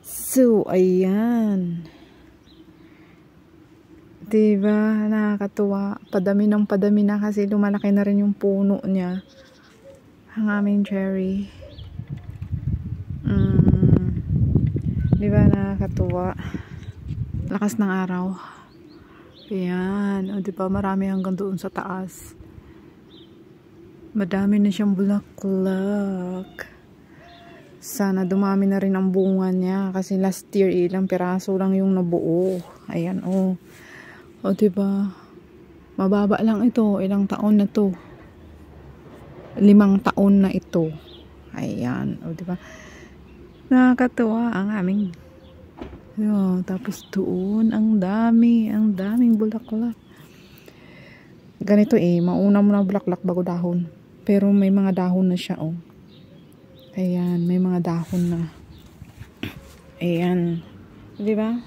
So, ayan. Diba? Nakakatuwa. Padami ng padami na kasi lumalaki na rin yung puno niya. Ang aming cherry. Diba? Nakakatuwa. Lakas ng araw. Ayan. O, diba? Marami hanggang doon sa taas. Madami na siyang bulaklak. Sana dumami na rin ang bunga niya. Kasi last year, ilang piraso lang yung nabuo. Ayan, o. O, diba? Mababa lang ito. Ilang taon na to? 5 taon na ito. Ayan. O, diba? Nakakatuwa ang aming. Ayan. Tapos doon, ang daming bulaklak. Ganito mauna mo na bulaklak bago dahon. Pero may mga dahon na siya, oh. Ayan, may mga dahon na. Ayan. Diba?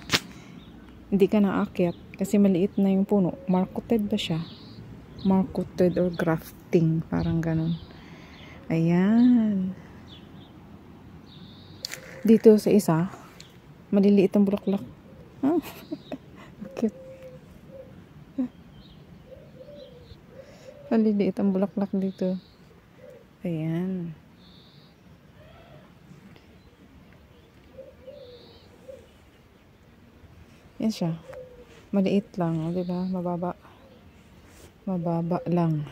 Hindi ka naakyat. Kasi maliit na yung puno. Marketed ba siya? Marketed or grafting. Parang ganun. Ayan. Dito sa isa, maliliit ang bulaklak. Huh? Cute. Maliliit ang bulaklak dito. Ayan. Yan siya. Maliit lang, 'di ba? Mababa lang.